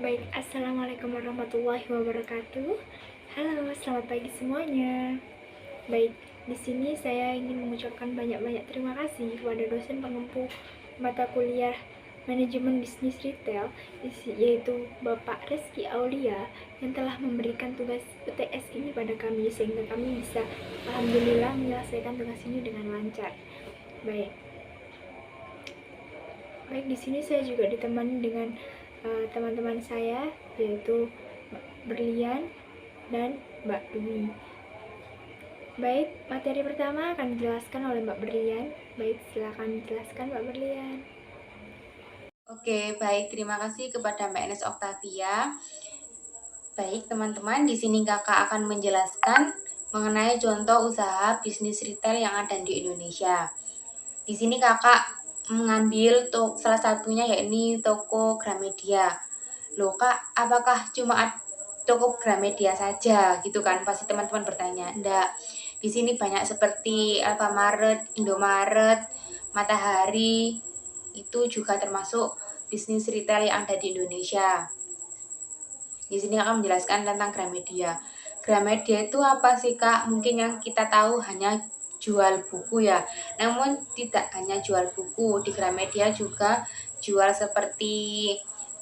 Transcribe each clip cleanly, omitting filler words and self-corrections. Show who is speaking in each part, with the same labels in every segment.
Speaker 1: Baik, assalamualaikum warahmatullahi wabarakatuh. Halo, selamat pagi semuanya. Baik, di sini saya ingin mengucapkan banyak-banyak terima kasih kepada dosen pengempu mata kuliah Manajemen Bisnis Retail, yaitu Bapak Reski Aulia, yang telah memberikan tugas UTS ini pada kami sehingga kami bisa alhamdulillah menyelesaikan tugas ini dengan lancar. Baik. Baik, di sini saya juga ditemani dengan teman-teman saya, yaitu Mbak Berlian dan Mbak Dwi. Baik, materi pertama akan dijelaskan oleh Mbak Berlian. Baik, silakan dijelaskan Mbak Berlian.
Speaker 2: Oke, baik. Terima kasih kepada Mbak Enes Oktavia. Baik, teman-teman, di sini Kakak akan menjelaskan mengenai contoh usaha bisnis retail yang ada di Indonesia. Di sini Kakak mengambil salah satunya yakni toko Gramedia. Loh Kak, apakah cuma toko Gramedia saja gitu kan? Pasti teman-teman bertanya. Enggak. Di sini banyak seperti Alfamaret, Indomaret, Matahari, itu juga termasuk bisnis retail yang ada di Indonesia. Di sini akan menjelaskan tentang Gramedia. Gramedia itu apa sih Kak? Mungkin yang kita tahu hanya jual buku ya. Namun tidak hanya jual buku, di Gramedia juga jual seperti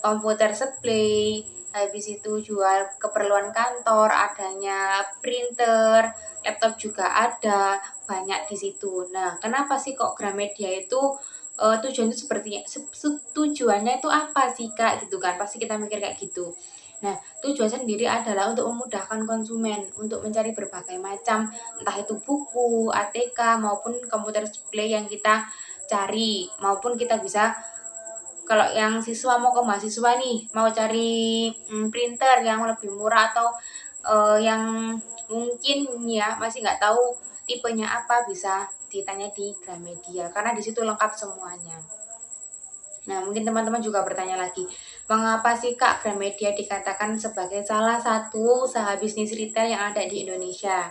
Speaker 2: komputer supply, habis itu jual keperluan kantor, adanya printer, laptop juga ada, banyak di situ. Nah, kenapa sih kok Gramedia itu tujuannya tujuannya itu apa sih Kak gitu kan? Pasti kita mikir kayak gitu. Nah, tujuan sendiri adalah untuk memudahkan konsumen untuk mencari berbagai macam, entah itu buku, ATK, maupun komputer display yang kita cari, maupun kita bisa, kalau yang siswa mau ke mahasiswa nih, mau cari printer yang lebih murah atau yang mungkin ya masih nggak tahu tipenya apa, bisa ditanya di Gramedia, karena di situ lengkap semuanya. Nah, mungkin teman-teman juga bertanya lagi, mengapa sih Kak Gramedia dikatakan sebagai salah satu usaha bisnis retail yang ada di Indonesia?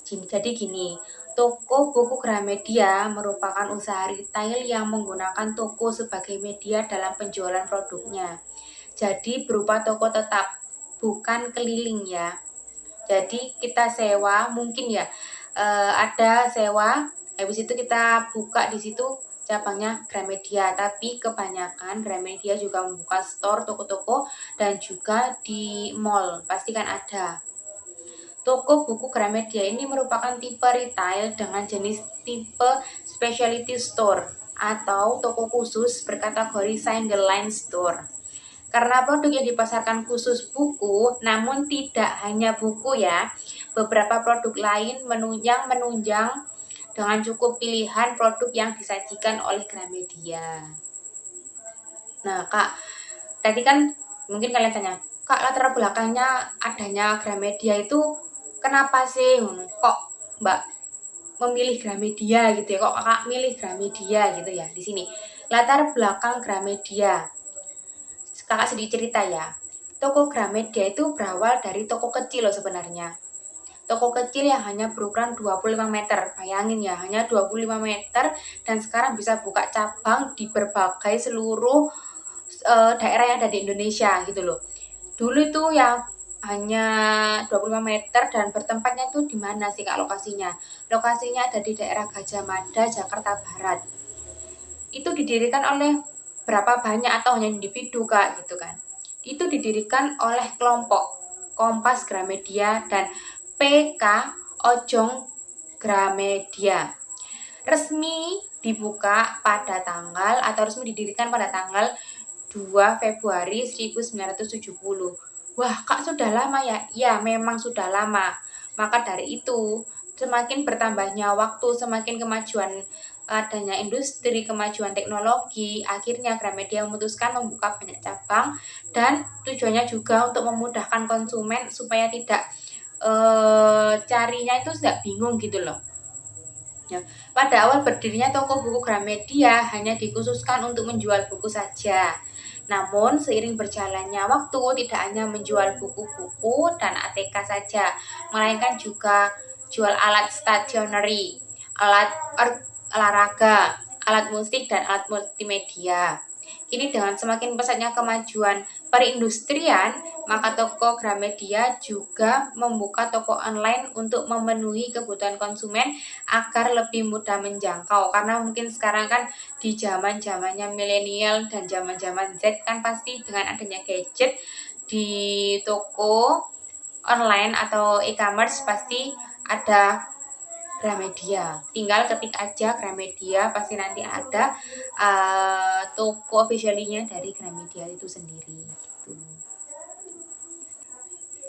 Speaker 2: Jadi gini, toko buku Gramedia merupakan usaha retail yang menggunakan toko sebagai media dalam penjualan produknya. Jadi berupa toko tetap, bukan keliling ya. Jadi kita sewa, mungkin ya ada sewa, habis itu kita buka di situ cabangnya Gramedia, tapi kebanyakan Gramedia juga membuka store toko-toko dan juga di mall, pasti kan ada. Toko buku Gramedia ini merupakan tipe retail dengan jenis tipe specialty store atau toko khusus berkategori single line store. Karena produk yang dipasarkan khusus buku, namun tidak hanya buku ya, beberapa produk lain yang menunjang dengan cukup pilihan produk yang disajikan oleh Gramedia. Nah Kak, tadi kan mungkin kalian tanya, Kak latar belakangnya adanya Gramedia itu kenapa sih? Kok Mbak memilih Gramedia gitu ya? Kok Kakak milih Gramedia gitu ya di sini? Latar belakang Gramedia. Kakak sedikit cerita ya. Toko Gramedia itu berawal dari toko kecil loh sebenarnya. Toko kecil yang hanya berukuran 25 meter. Bayangin ya, hanya 25 meter dan sekarang bisa buka cabang di berbagai seluruh daerah yang ada di Indonesia gitu loh. Dulu itu yang hanya 25 meter dan bertempatnya itu di mana sih Kak lokasinya? Lokasinya ada di daerah Gajah Mada, Jakarta Barat. Itu didirikan oleh berapa banyak atau hanya individu Kak gitu kan. Itu didirikan oleh kelompok Kompas Gramedia dan PK Ojong Gramedia. Resmi dibuka pada tanggal atau resmi didirikan pada tanggal 2 Februari 1970. Wah, Kak sudah lama ya? Ya, memang sudah lama. Maka dari itu, semakin bertambahnya waktu, semakin kemajuan adanya industri, kemajuan teknologi, akhirnya Gramedia memutuskan membuka banyak cabang dan tujuannya juga untuk memudahkan konsumen supaya tidak carinya itu tidak bingung gitu loh. Ya, pada awal berdirinya toko buku Gramedia hanya dikhususkan untuk menjual buku saja. Namun seiring berjalannya waktu tidak hanya menjual buku-buku dan ATK saja, melainkan juga jual alat stationery, alat olahraga, alat musik dan alat multimedia. Kini dengan semakin pesatnya kemajuan perindustrian, maka toko Gramedia juga membuka toko online untuk memenuhi kebutuhan konsumen agar lebih mudah menjangkau. Karena mungkin sekarang kan di zaman-zamannya milenial dan zaman-zaman Z kan pasti dengan adanya gadget di toko online atau e-commerce pasti ada Gramedia. Tinggal ketik aja Gramedia, pasti nanti ada toko officialnya dari Gramedia itu sendiri gitu.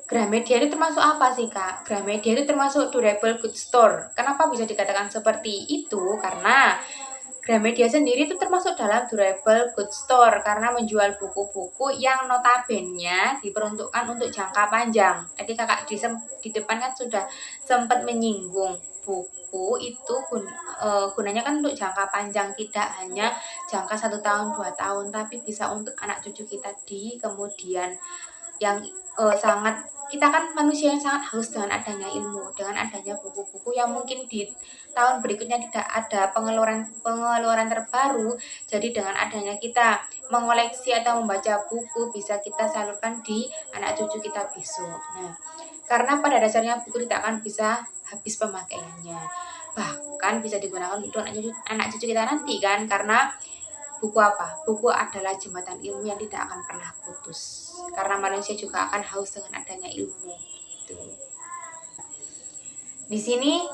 Speaker 2: Gramedia itu termasuk apa sih Kak? Gramedia itu termasuk durable goods store. Kenapa bisa dikatakan seperti itu? Karena Gramedia sendiri itu termasuk dalam durable goods store karena menjual buku-buku yang notabene diperuntukkan untuk jangka panjang. Tadi kakak di depan kan sudah sempat menyinggung buku itu gunanya kan untuk jangka panjang, tidak hanya jangka 1 tahun 2 tahun, tapi bisa untuk anak cucu kita di kemudian yang sangat, kita kan manusia yang sangat haus dengan adanya ilmu, dengan adanya buku-buku yang mungkin di tahun berikutnya tidak ada pengeluaran terbaru. Jadi dengan adanya kita mengoleksi atau membaca buku, bisa kita salurkan di anak cucu kita besok. Nah, karena pada dasarnya buku tidak akan bisa habis pemakaiannya, bahkan bisa digunakan untuk anak cucu kita nanti kan, karena buku apa? Buku adalah jembatan ilmu yang tidak akan pernah putus. Karena manusia juga akan haus dengan adanya ilmu. Gitu. Di sini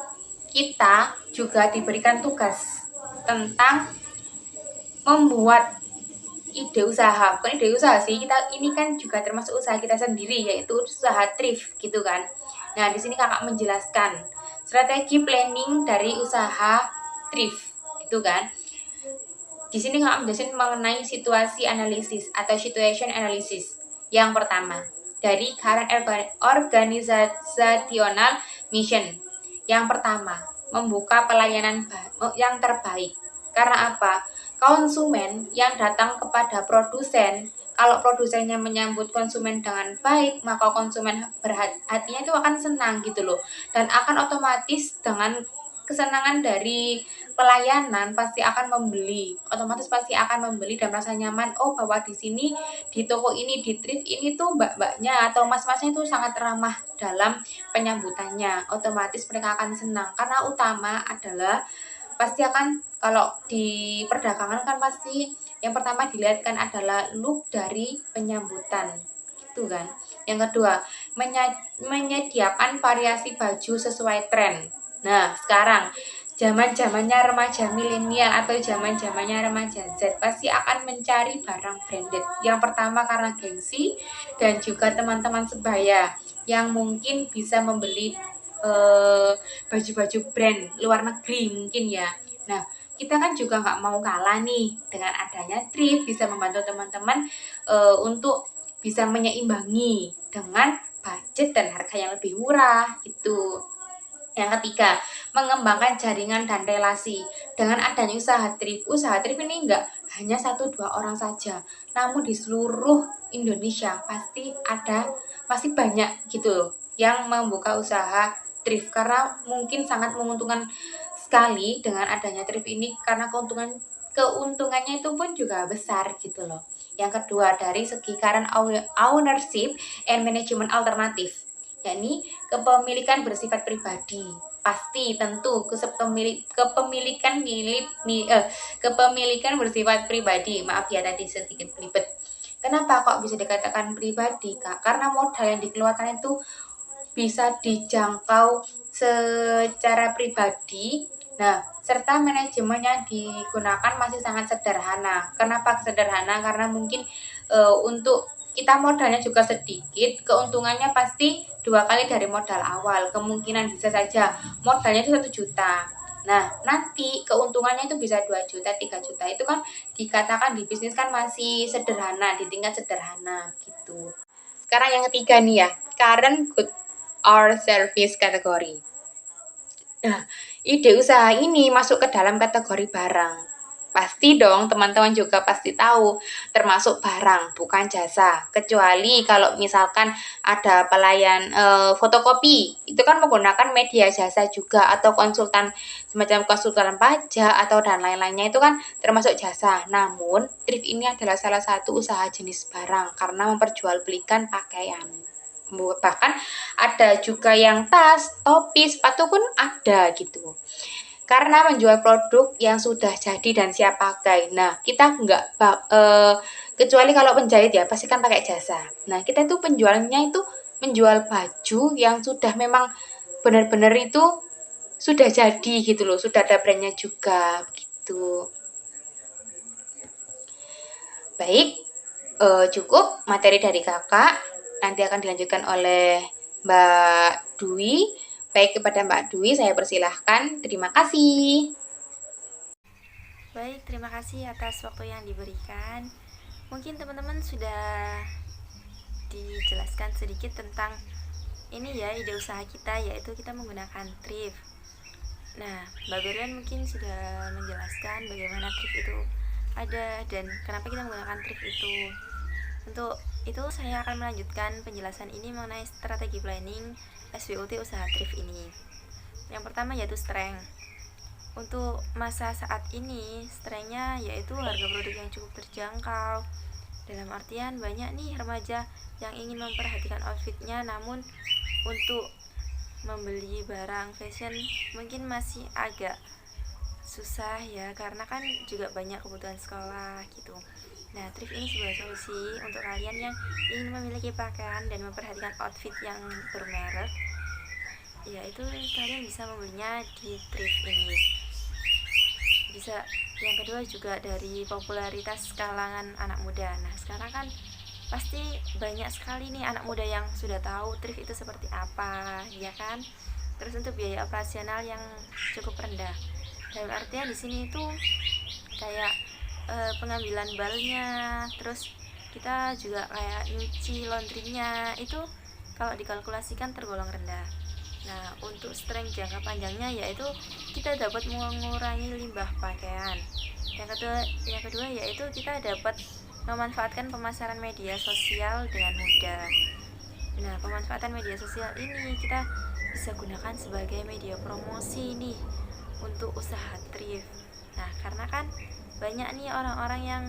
Speaker 2: kita juga diberikan tugas tentang membuat ide usaha. Bukan ide usaha sih, ini kan juga termasuk usaha kita sendiri, yaitu usaha thrift gitu kan. Nah, di sini kakak menjelaskan strategi planning dari usaha thrift gitu kan. Di sini nggak menjelaskan mengenai situasi analisis atau situation analysis. Yang pertama, dari current organizational mission. Yang pertama, membuka pelayanan yang terbaik. Karena apa? Konsumen yang datang kepada produsen, kalau produsennya menyambut konsumen dengan baik, maka konsumen hatinya itu akan senang gitu loh. Dan akan otomatis dengan kesenangan dari pelayanan pasti akan membeli, otomatis pasti akan membeli dan merasa nyaman. Oh, bahwa di sini, di toko ini, di thrift ini tuh mbak-mbaknya atau mas-masnya itu sangat ramah dalam penyambutannya. Otomatis mereka akan senang karena utama adalah pasti akan, kalau di perdagangan kan pasti yang pertama dilihatkan adalah look dari penyambutan gitu kan. Yang kedua, menyediakan variasi baju sesuai tren. Nah, sekarang zaman-zamannya remaja milenial atau zaman-zamannya remaja Z pasti akan mencari barang branded. Yang pertama karena gengsi, dan juga teman-teman sebaya yang mungkin bisa membeli baju-baju brand luar negeri mungkin ya. Nah, kita kan juga nggak mau kalah nih dengan adanya thrift, bisa membantu teman-teman untuk bisa menyeimbangi dengan budget dan harga yang lebih murah gitu. Yang ketiga, mengembangkan jaringan dan relasi. Dengan adanya usaha thrift ini enggak hanya 1-2 orang saja, namun di seluruh Indonesia pasti banyak gitu yang membuka usaha thrift, karena mungkin sangat menguntungkan sekali dengan adanya thrift ini, karena keuntungannya itu pun juga besar gitu loh. Yang kedua, dari segi current ownership and management alternatif, yakni kepemilikan bersifat pribadi. Pasti tentu kepemilikan bersifat pribadi. Maaf ya tadi sedikit belibet. Kenapa kok bisa dikatakan pribadi, Kak? Karena modal yang dikeluarkan itu bisa dijangkau secara pribadi. Nah, serta manajemen yang digunakan masih sangat sederhana. Kenapa sederhana? Karena mungkin untuk kita modalnya juga sedikit, keuntungannya pasti 2 kali dari modal awal. Kemungkinan bisa saja modalnya itu 1 juta. Nah, nanti keuntungannya itu bisa 2 juta, 3 juta. Itu kan dikatakan di bisnis kan masih sederhana, di tingkat sederhana gitu. Sekarang yang ketiga nih ya, current good or service kategori. Nah, ide usaha ini masuk ke dalam kategori barang. Pasti dong, teman-teman juga pasti tahu, termasuk barang, bukan jasa. Kecuali kalau misalkan ada pelayan fotokopi, itu kan menggunakan media jasa juga, atau konsultan, semacam konsultan pajak, atau dan lain-lainnya itu kan termasuk jasa. Namun, thrift ini adalah salah satu usaha jenis barang, karena memperjualbelikan pakaian. Bahkan ada juga yang tas, topi, sepatu pun ada gitu. Karena menjual produk yang sudah jadi dan siap pakai. Nah, kita nggak kecuali kalau penjahit ya, pasti kan pakai jasa. Nah, kita itu penjualnya itu menjual baju yang sudah memang benar-benar itu sudah jadi gitu loh, sudah ada brandnya juga gitu. Baik, cukup materi dari kakak. Nanti akan dilanjutkan oleh Mbak Dwi. Baik, kepada Mbak Dwi saya persilahkan. Terima kasih.
Speaker 1: Baik, terima kasih atas waktu yang diberikan. Mungkin teman-teman sudah dijelaskan sedikit tentang ini ya, ide usaha kita, yaitu kita menggunakan thrift. Nah, Mbak Berlian mungkin sudah menjelaskan bagaimana thrift itu ada dan kenapa kita menggunakan thrift itu. Untuk itu saya akan melanjutkan penjelasan ini mengenai strategi planning SWOT usaha thrift ini. Yang pertama yaitu strength. Untuk masa saat ini, strength-nya yaitu harga produk yang cukup terjangkau. Dalam artian banyak nih remaja yang ingin memperhatikan outfitnya, namun untuk membeli barang fashion mungkin masih agak susah ya, karena kan juga banyak kebutuhan sekolah gitu. Nah, thrift ini sebuah solusi untuk kalian yang ingin memiliki pakaian dan memperhatikan outfit yang bermerek, yaitu kalian bisa membelinya di thrift ini. Bisa. Yang kedua juga dari popularitas kalangan anak muda. Nah, sekarang kan pasti banyak sekali nih anak muda yang sudah tahu thrift itu seperti apa, ya kan? Terus untuk biaya operasional yang cukup rendah. Dalam artian di sini itu kayak pengambilan balnya, terus kita juga kayak nyuci laundrynya itu kalau dikalkulasikan tergolong rendah. Nah, untuk strength jangka panjangnya yaitu kita dapat mengurangi limbah pakaian. Yang kedua yaitu kita dapat memanfaatkan pemasaran media sosial dengan mudah. Nah, pemanfaatan media sosial ini kita bisa gunakan sebagai media promosi nih untuk usaha thrift. Nah, karena kan banyak nih orang-orang yang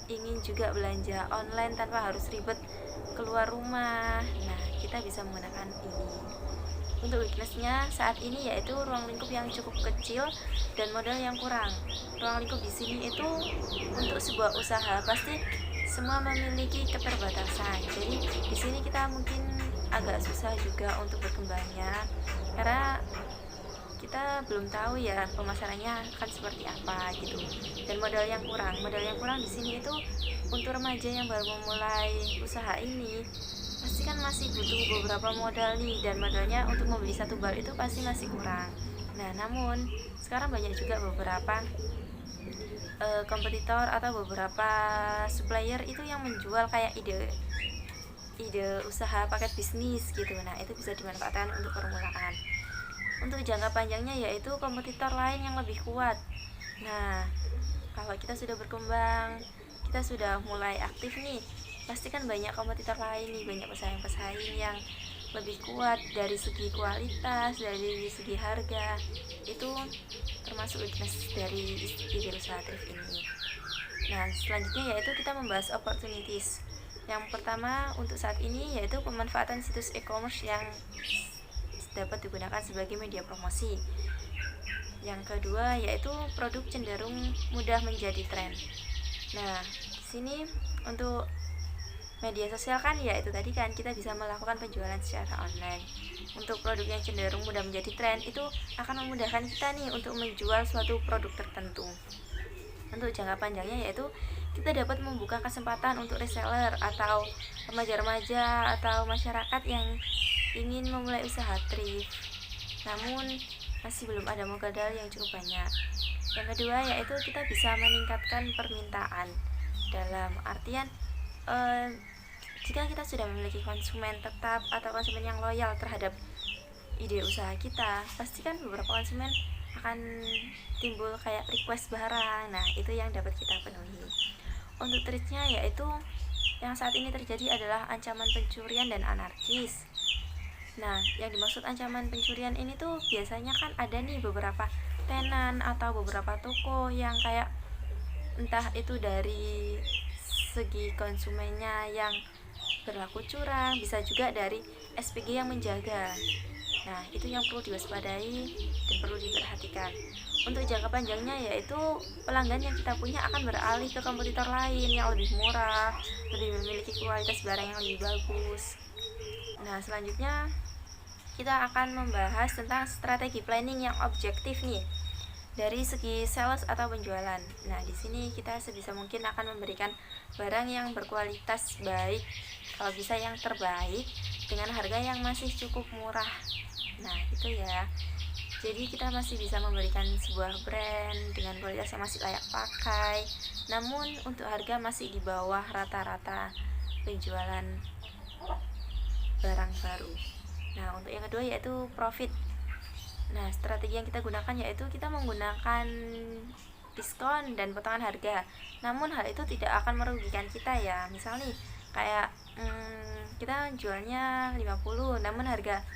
Speaker 1: ingin juga belanja online tanpa harus ribet keluar rumah. Nah, kita bisa menggunakan ini. Untuk weakness-nya saat ini yaitu ruang lingkup yang cukup kecil dan modal yang kurang. Ruang lingkup di sini itu untuk sebuah usaha pasti semua memiliki keterbatasan. Jadi di sini kita mungkin agak susah juga untuk berkembangnya karena kita belum tahu ya pemasarannya akan seperti apa gitu. Dan modal yang kurang di sini itu untuk remaja yang baru memulai usaha ini pasti kan masih butuh beberapa modal nih, dan modalnya untuk membeli satu bal itu pasti masih kurang. Nah, namun sekarang banyak juga beberapa kompetitor atau beberapa supplier itu yang menjual kayak ide usaha paket bisnis gitu. Nah, itu bisa dimanfaatkan untuk permulaan. Untuk jangka panjangnya yaitu kompetitor lain yang lebih kuat. Nah, kalau kita sudah berkembang, kita sudah mulai aktif nih, pasti kan banyak kompetitor lain nih, banyak pesaing-pesaing yang lebih kuat dari segi kualitas, dari segi harga. Itu termasuk weakness dari ide usaha thrift ini. Nah, selanjutnya yaitu kita membahas opportunities. Yang pertama untuk saat ini yaitu pemanfaatan situs e-commerce yang dapat digunakan sebagai media promosi. Yang kedua yaitu produk cenderung mudah menjadi tren. Nah, di sini untuk media sosial kan ya itu tadi kan kita bisa melakukan penjualan secara online. Untuk produk yang cenderung mudah menjadi tren itu akan memudahkan kita nih untuk menjual suatu produk tertentu. Untuk jangka panjangnya yaitu kita dapat membuka kesempatan untuk reseller atau remaja-remaja atau masyarakat yang ingin memulai usaha thrift namun masih belum ada modal yang cukup banyak. Yang kedua yaitu kita bisa meningkatkan permintaan. Dalam artian jika kita sudah memiliki konsumen tetap atau konsumen yang loyal terhadap ide usaha kita, pasti kan beberapa konsumen
Speaker 3: akan timbul kayak request barang. Nah, itu yang dapat kita penuhi. Untuk threatnya yaitu yang saat ini terjadi adalah ancaman pencurian dan anarkis. Nah, yang dimaksud ancaman pencurian ini tuh biasanya kan ada nih beberapa tenan atau beberapa toko yang kayak entah itu dari segi konsumennya yang berlaku curang, bisa juga dari SPG yang menjaga. Nah, itu yang perlu diwaspadai dan perlu diperhatikan. Untuk jangka panjangnya yaitu pelanggan yang kita punya akan beralih ke kompetitor lain yang lebih murah, lebih memiliki kualitas barang yang lebih bagus. Nah, selanjutnya kita akan membahas tentang strategi planning yang objektif nih dari segi sales atau penjualan. Nah, di sini kita sebisa mungkin akan memberikan barang yang berkualitas baik, kalau bisa yang terbaik dengan harga yang masih cukup murah. Nah, itu ya. Jadi kita masih bisa memberikan sebuah brand dengan kualitas yang masih layak pakai, namun untuk harga masih di bawah rata-rata penjualan barang baru. Nah, untuk yang kedua yaitu profit. Nah, strategi yang kita gunakan yaitu kita menggunakan diskon dan potongan harga. Namun hal itu tidak akan merugikan kita ya. Misal nih kayak kita jualnya 50, namun harga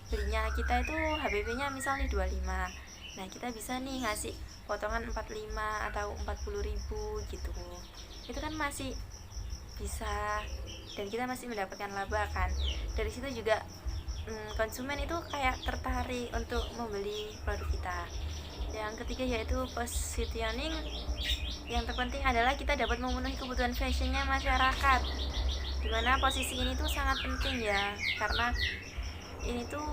Speaker 3: belinya kita itu HBP-nya misal nih 25. Nah, kita bisa nih ngasih potongan 45 atau 40.000 gitu. Itu kan masih bisa dan kita masih mendapatkan laba kan. Dari situ juga konsumen itu kayak tertarik untuk membeli produk kita. Yang ketiga yaitu positioning. Yang terpenting adalah kita dapat memenuhi kebutuhan fashionnya masyarakat, dimana posisi ini tuh sangat penting ya, karena ini tuh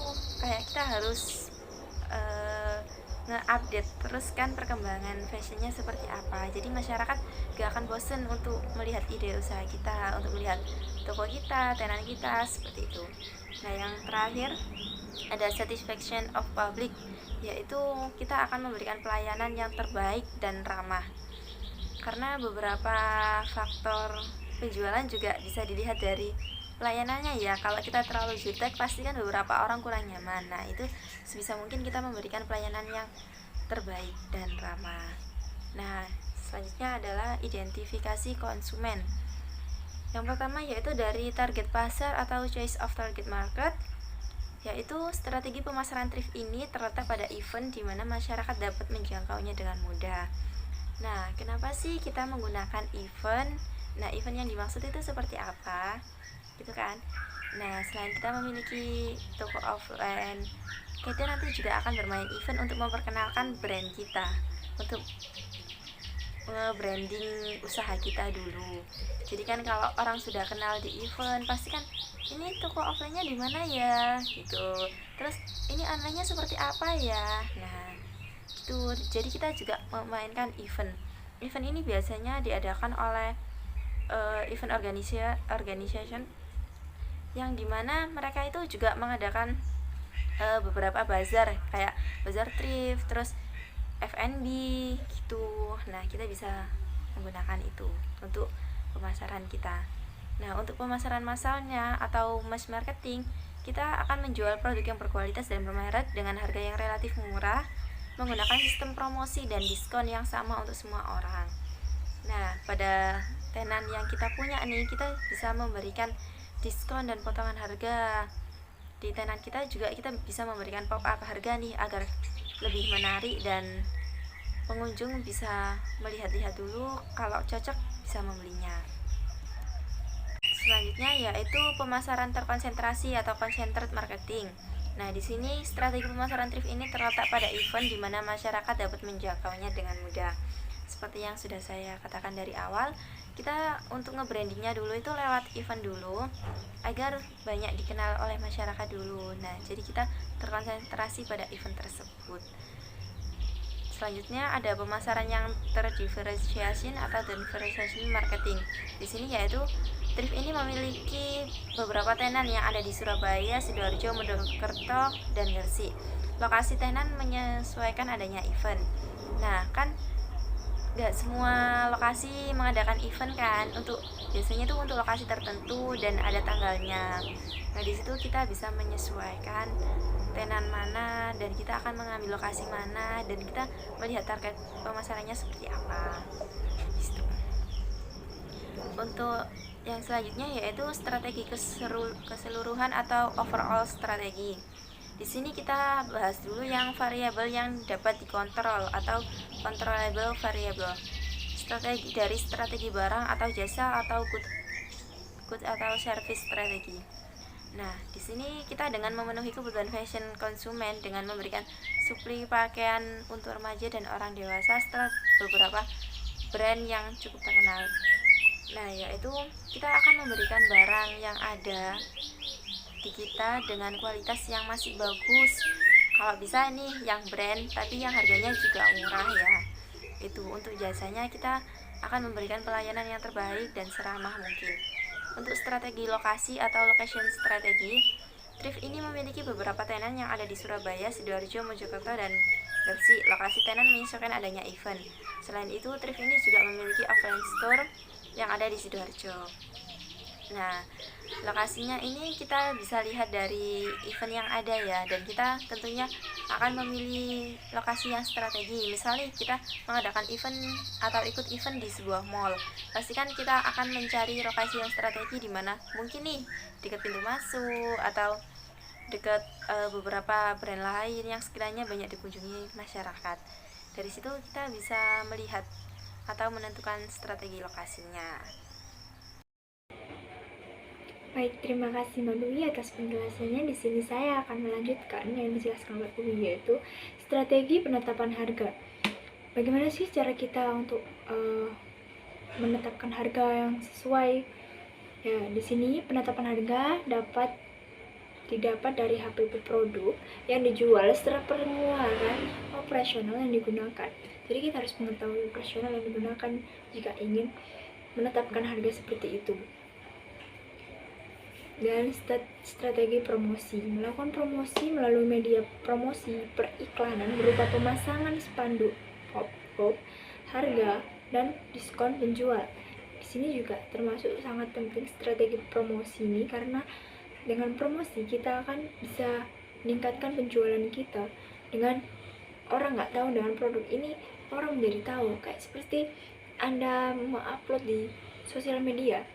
Speaker 3: kayak kita harus nge-update terus kan perkembangan fashionnya seperti apa. Jadi masyarakat gak akan bosen untuk melihat ide usaha kita, untuk melihat toko kita, tenan kita, seperti itu. Nah, yang terakhir ada satisfaction of public, yaitu kita akan memberikan pelayanan yang terbaik dan ramah. Karena beberapa faktor penjualan juga bisa dilihat dari pelayanannya ya. Kalau kita terlalu jutek pasti kan beberapa orang kurang nyaman. Nah, itu sebisa mungkin kita memberikan pelayanan yang terbaik dan ramah. Nah, selanjutnya adalah identifikasi konsumen. Yang pertama yaitu dari target pasar atau choice of target market, yaitu strategi pemasaran thrift ini terletak pada event di mana masyarakat dapat menjangkaunya dengan mudah. Nah, kenapa sih kita menggunakan event? Nah, event yang dimaksud itu seperti apa? Gitu kan? Nah, selain kita memiliki toko offline, kita nanti juga akan bermain event untuk memperkenalkan brand kita, untuk branding usaha kita dulu. Jadi kan kalau orang sudah kenal di event, pasti kan ini toko offline-nya di mana ya gitu. Terus ini online-nya seperti apa ya. Nah, gitu. Jadi kita juga memainkan event. Event ini biasanya diadakan oleh event organization yang dimana mereka itu juga mengadakan beberapa bazar, kayak bazar thrift, terus F&B gitu. Nah, kita bisa menggunakan itu untuk pemasaran kita. Nah, untuk pemasaran massalnya atau mass marketing, kita akan menjual produk yang berkualitas dan bermerek dengan harga yang relatif murah, menggunakan sistem promosi dan diskon yang sama untuk semua orang. Nah, pada tenan yang kita punya nih, kita bisa memberikan diskon dan potongan harga. Di tenan kita juga kita bisa memberikan pop up harga nih agar lebih menarik dan pengunjung bisa melihat-lihat dulu, kalau cocok bisa membelinya. Selanjutnya yaitu pemasaran terkonsentrasi atau concentrated marketing. Nah, di sini strategi pemasaran thrift ini terletak pada event di mana masyarakat dapat menjangkaunya dengan mudah. Seperti yang sudah saya katakan dari awal, kita untuk nge-brandingnya dulu itu lewat event dulu agar banyak dikenal oleh masyarakat dulu. Nah, jadi kita terkonsentrasi pada event tersebut. Selanjutnya ada pemasaran yang terdifferentiation atau differentiation marketing. Di sini yaitu thrift ini memiliki beberapa tenan yang ada di Surabaya, Sidoarjo, Mojokerto, dan Gresik. Lokasi tenan menyesuaikan adanya event. Nah, kan gak semua lokasi mengadakan event kan, untuk biasanya tuh untuk lokasi tertentu dan ada tanggalnya. Nah, di situ kita bisa menyesuaikan tenan mana dan kita akan mengambil lokasi mana dan kita melihat target pemasarannya seperti apa. Di situ. Untuk yang selanjutnya yaitu strategi keseluruhan atau overall strategi. Di sini kita bahas dulu yang variabel yang dapat dikontrol atau controllable variable. Strategi barang atau jasa atau good atau service strategi. Nah, di sini kita dengan memenuhi kebutuhan fashion konsumen dengan memberikan suplai pakaian untuk remaja dan orang dewasa setelah beberapa brand yang cukup terkenal. Nah, yaitu kita akan memberikan barang yang ada di kita dengan kualitas yang masih bagus. Kalau bisa nih yang brand tapi yang harganya juga murah ya. Itu untuk jasanya kita akan memberikan pelayanan yang terbaik dan seramah mungkin. Untuk strategi lokasi atau location strategi, Thrift ini memiliki beberapa tenan yang ada di Surabaya, Sidoarjo, Mojokerto, dan Gresik. Lokasi tenan menyesuaikan adanya event. Selain itu, Thrift ini juga memiliki offline store yang ada di Sidoarjo. Nah, lokasinya ini kita bisa lihat dari event yang ada ya, dan kita tentunya akan memilih lokasi yang strategi. Misalnya kita mengadakan event atau ikut event di sebuah mall, pastikan kita akan mencari lokasi yang strategi di mana mungkin nih dekat pintu masuk atau dekat beberapa brand lain yang sekiranya banyak dikunjungi masyarakat. Dari situ kita bisa melihat atau menentukan strategi lokasinya.
Speaker 1: Baik, terima kasih Mbak Dwi atas penjelasannya. Di sini saya akan melanjutkan yang dijelaskan Mbak Dwi, yaitu strategi penetapan harga. Bagaimana sih cara kita untuk menetapkan harga yang sesuai? Ya, di sini penetapan harga didapat dari HPP produk yang dijual setelah pengeluaran operasional yang digunakan. Jadi kita harus mengetahui operasional yang digunakan jika ingin menetapkan harga seperti itu. Dan strategi promosi, melakukan promosi melalui media promosi periklanan berupa pemasangan spanduk pop-up, harga, dan diskon penjual. Di sini juga termasuk sangat penting strategi promosi ini, karena dengan promosi kita akan bisa meningkatkan penjualan kita. Dengan orang nggak tahu dengan produk ini, orang menjadi tahu. Kayak seperti Anda mengupload di sosial media,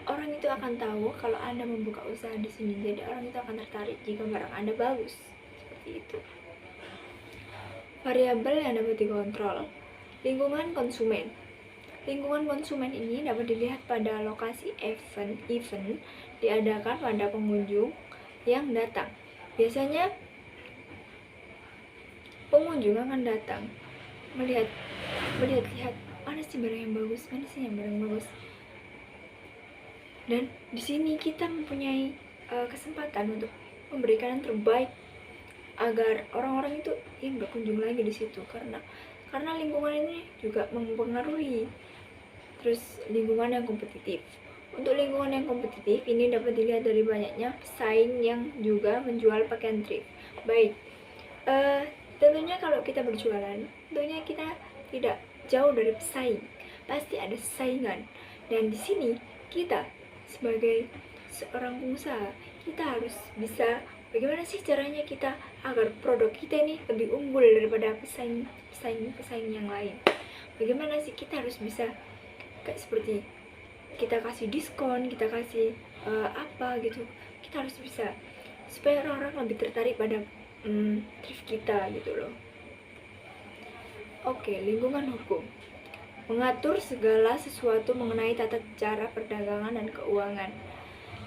Speaker 1: orang itu akan tahu kalau Anda membuka usaha di sini. Jadi orang itu akan tertarik jika barang Anda bagus. Seperti itu. Variabel yang dapat dikontrol. Lingkungan konsumen. Lingkungan konsumen ini dapat dilihat pada lokasi event diadakan pada pengunjung yang datang. Biasanya pengunjung akan datang melihat mana sih barang yang bagus, dan di sini kita mempunyai kesempatan untuk memberikan yang terbaik agar orang-orang itu ingin berkunjung lagi di situ, karena lingkungan ini juga mempengaruhi. Terus lingkungan yang kompetitif. Untuk lingkungan yang kompetitif ini dapat dilihat dari banyaknya pesaing yang juga menjual pakaian thrift. Baik, tentunya kalau kita berjualan, tentunya kita tidak jauh dari pesaing. Pasti ada saingan. Dan di sini kita sebagai seorang pengusaha, kita harus bisa bagaimana sih caranya kita agar produk kita ini lebih unggul daripada pesaing yang lain. Bagaimana sih kita harus bisa kayak seperti kita kasih diskon, kita kasih apa gitu. Kita harus bisa supaya orang-orang lebih tertarik pada thrift kita gitu loh. Oke, lingkungan hukum. Mengatur segala sesuatu mengenai tata cara perdagangan dan keuangan.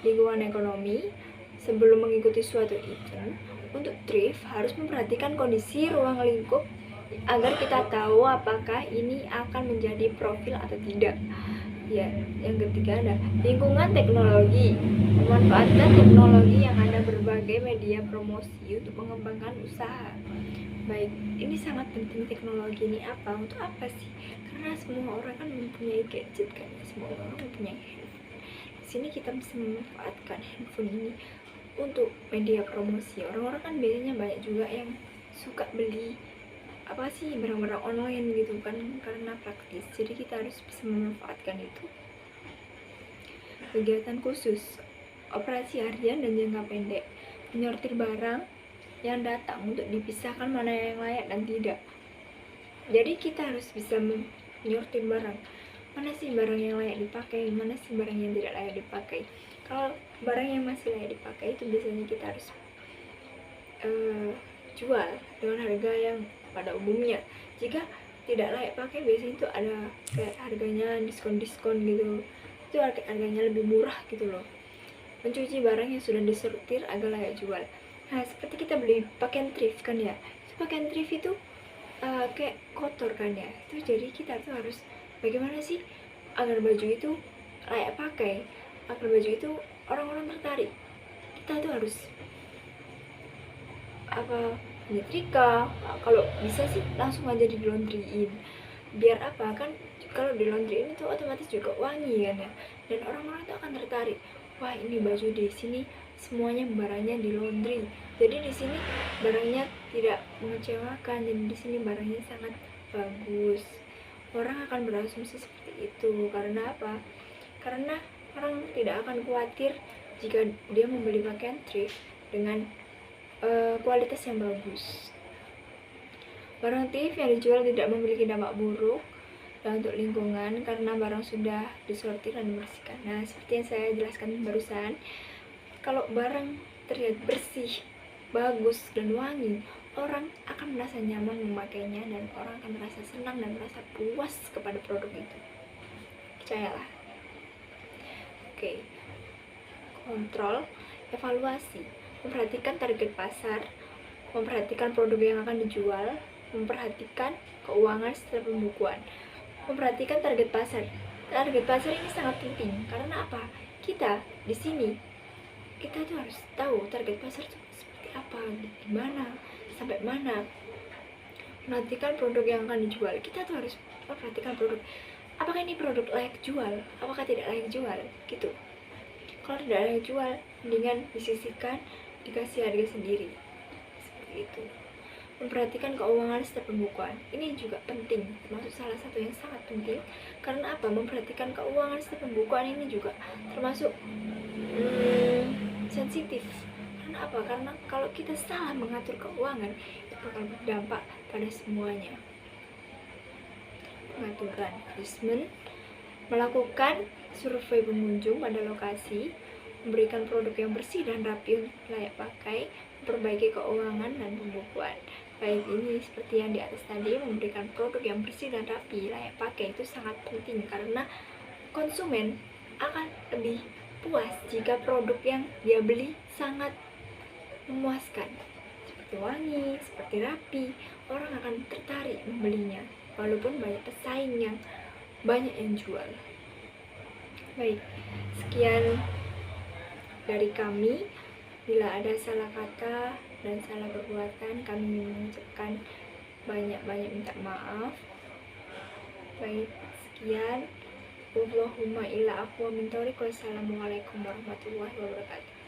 Speaker 1: Lingkungan ekonomi, sebelum mengikuti suatu event, untuk thrift harus memperhatikan kondisi ruang lingkup agar kita tahu apakah ini akan menjadi profil atau tidak. Ya, yang ketiga ada lingkungan teknologi. Memanfaatkan teknologi yang ada berbagai media promosi untuk mengembangkan usaha. Baik, ini sangat penting. Teknologi ini untuk apa sih? Karena semua orang kan mempunyai gadget kan, semua orang mempunyai handphone. Di sini kita bisa memanfaatkan handphone ini untuk media promosi. Orang-orang kan biasanya banyak juga yang suka beli barang-barang online gitu kan, karena praktis. Jadi kita harus bisa memanfaatkan itu. Kegiatan khusus. operasi harian dan jangka pendek, menyortir barang yang datang untuk dipisahkan mana yang layak dan tidak. Jadi kita harus bisa menyortir barang, mana sih barang yang layak dipakai, mana sih barang yang tidak layak dipakai. Kalau barang yang masih layak dipakai itu biasanya kita harus jual dengan harga yang pada umumnya. Jika tidak layak pakai, biasanya itu ada kayak harganya diskon gitu, itu harganya lebih murah gitu loh. Mencuci barang yang sudah disortir agar layak jual. Nah, seperti kita beli pakaian thrift kan ya, pakaian thrift itu kayak kotor kan ya, itu jadi kita tuh harus bagaimana sih agar baju itu layak pakai, agar baju itu orang-orang tertarik. Kita tuh harus nyetrika, kalau bisa sih langsung aja di laundryin. Biar apa kan, kalau di laundryin itu otomatis juga wangi kan ya, dan orang-orang itu akan tertarik. Wah, ini baju di sini semuanya barangnya di laundry, jadi di sini barangnya tidak mengecewakan, dan di sini barangnya sangat bagus. Orang akan berasumsi seperti itu. Karena apa? Karena orang tidak akan khawatir jika dia membeli pakaian thrift dengan kualitas yang bagus. Barang thrift yang dijual tidak memiliki dampak buruk untuk lingkungan karena barang sudah disortir dan dibersihkan. Nah, seperti yang saya jelaskan barusan, kalau barang terlihat bersih, bagus, dan wangi, orang akan merasa nyaman memakainya, dan orang akan merasa senang dan merasa puas kepada produk itu. Percayalah. Oke. Kontrol, evaluasi, memperhatikan target pasar, memperhatikan produk yang akan dijual, memperhatikan keuangan setelah pembukuan, memperhatikan target pasar. Target pasar ini sangat penting karena apa? Kita di sini kita tuh harus tahu target pasar itu seperti apa, di mana, sampai mana. Memperhatikan produk yang akan dijual. Kita tuh harus memperhatikan produk. Apakah ini produk layak jual? Apakah tidak layak jual? Gitu. Kalau tidak layak jual, mendingan disisihkan, dikasih harga sendiri. Seperti itu. Memperhatikan keuangan setelah pembukuan. Ini juga penting, termasuk salah satu yang sangat penting. Karena apa? Memperhatikan keuangan setelah pembukuan ini juga termasuk sensitif. Karena apa? Karena kalau kita salah mengatur keuangan, itu bakal berdampak pada semuanya. Pengaturan adjustment, melakukan survei pengunjung pada lokasi, memberikan produk yang bersih dan rapi untuk layak pakai, memperbaiki keuangan dan pembukuan. Baik, ini seperti yang di atas tadi, memberikan produk yang bersih dan rapi, layak pakai, itu sangat penting karena konsumen akan lebih puas jika produk yang dia beli sangat memuaskan, seperti wangi, seperti rapi. Orang akan tertarik membelinya walaupun banyak pesaing yang banyak yang jual. Baik, sekian dari kami. Bila ada salah kata dan salah perbuatan, kami mengucapkan banyak-banyak minta maaf. Baik, sekian. Wallahumma illa aqwa min thoriq. Wassalamualaikum warahmatullahi wabarakatuh.